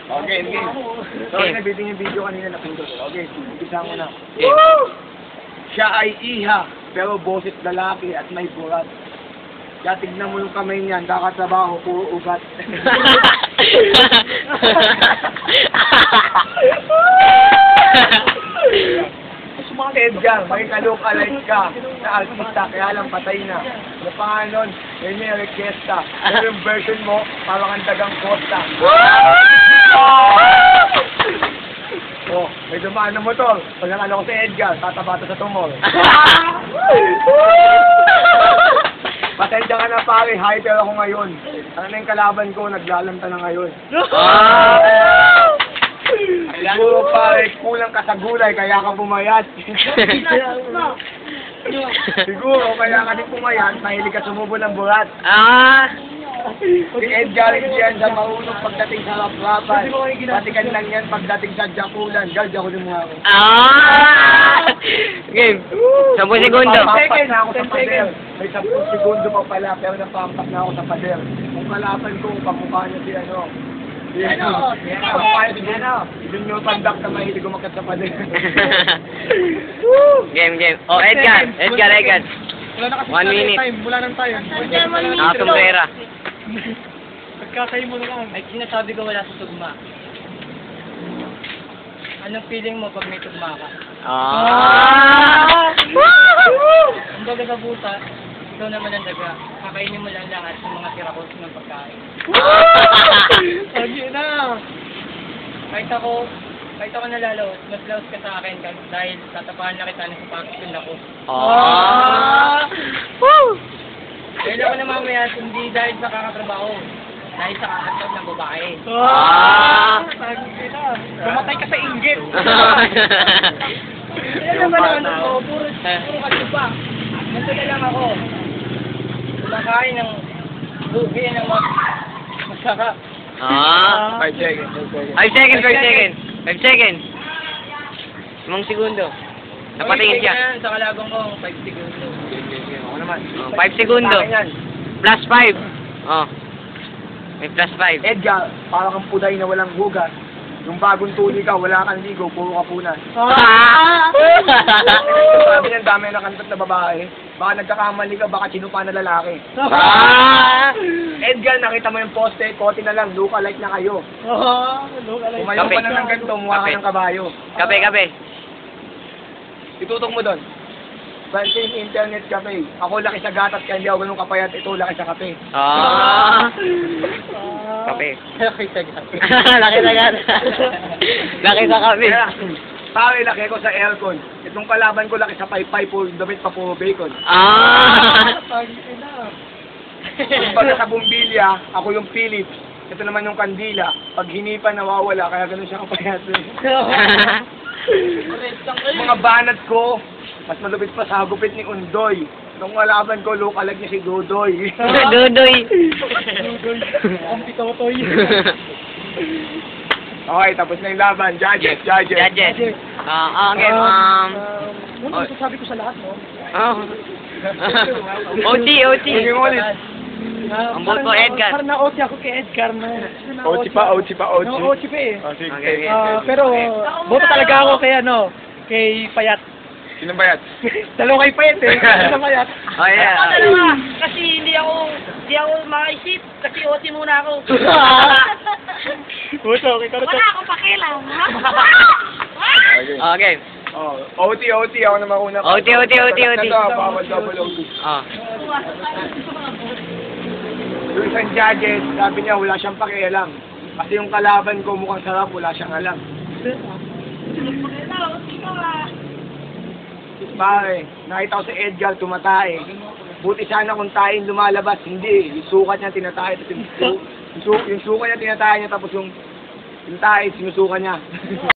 Okay, game. Sorry, nabitin yung video kanina na pindot. Okay, umpisa mo na. Siya ay iha, pero boses lalaki at may burat. Kaya tignan mo yung kamay niyan, kakatrabaho, puro ugat. Edgar, may ka-lookalike ka na artista, kaya lang patay na. Ano pa nga nun, may requesta. Pero yung version mo, parang ang dagang Costa. Oh, may dumaan na motor. Pag nakala ko si Edgar, tatabata sa tumor. Pasensya ka na pare, hyper ako ngayon. Ano na yung kalaban ko, naglalanta na ngayon. Siguro pare, kulang ka sa gulay, kaya ka pumayat. Siguro, kaya ka din pumayat, mahilig ka sumubo ng burat. Si Edgar, hindi yan sa marunong pagdating sa rap-rapan. Patikan lang yan pagdating sa jakulan. Gard ako din mga ako. Game. 10 segundo. Napampak na ako sa pader. May 10 segundo pa pala, pero napampak na ako sa pader. Kung kalaban ko, pamukha niya si ano. Pamukha niya si Yun yung pandak na mahilig umakat sa pader. Game. Oh, Edgar. 1 minute. Wala nang time. Sombrera. Pagkakain mo na lang. Ay, sinasabi ko wala sa tugma. Anong feeling mo pag may tugma ka? Ang baga sa buta, ikaw naman ang daga. Kakainin mo lang lahat ng mga tira ko ng pagkain. Sabi na. Kahit ako nalalaos, mas laos ka sa akin dahil tatapahan na kita ng sapatos yun ako. Dahil ako na mamaya, hindi dahil sa kakatrabaho. Dahil sa kakatog ng babae. Sabi na. Pumatay ka sa inggit. Kaya naman ako, puro katupa. Ganito na lang ako. Kumakain ng buhi ng masarap. 5 seconds. 5 seconds. 5 segundo. Napatingin siya. Sa kalaban ko, 5 segundo. Ako naman. 5 segundo. Plus 5. Oh. May plus 5. Edgar, parang kang puday na walang hugas. Yung bagong tuli ka, wala kang ligo, puro kapunan. Sabi niyan, dami na kantat na babae. Baka nagkakamali ka, baka chinupa na lalaki. Edgar, nakita mo yung poste, kote na lang, lookalike na kayo. Kumayaw pa na ng ganito, mukha ka ng kabayo. Kape. Itutok mo doon. Francis Internet Cafe. Ako laki sa gatas, kaya hindi ako ganun kapayat. Ito laki sa kape. Kape. Laki sa gabi. Laki sa kape. Pare, laki ko sa aircon. Itong kalaban ko laki sa paypay, puro damit pa puro bacon. Pag sa bumbilya, ako yung Philips. Ito naman yung kandila. Pag hinipan, nawawala, kaya ganun siya kapayat. Mga banat ko, mas malupit pa sa gupit ni Undoy. Nung kalaban ko, lookalike niya si Dudoy. Dudoy. Ang pitotoy. Okay, tapos na yung laban. Judges. Okay. Ano sasabi ko sa lahat, no? OT. Sige mo ulit. Ang boto Edgar. Parang na-OT ako kay Edgar na. OT pa eh. No, OT pa eh. Okay. Pero, boto talaga ako kay kay Payat. Sino Payat? Dalawa kay Payat eh. Sino Payat? Oh yeah. Dalawa, kasi hindi ako makaisip, kasi OT muna ako. Boto, okay ka Wala akong pakialam, ha? Okay. OT, ako naman una. OT. Bawal double OT. Yung isang judges, sabi niya wala siyang pakialam. Kasi yung kalaban ko mukhang sarap, wala siyang alam. Pare, nakita ko si Edgar tumatae. Buti sana kung taing lumalabas, hindi. Yung sukat niya tinatae, yung sukat niya tinatae niya, tapos yung tae sinusuka niya.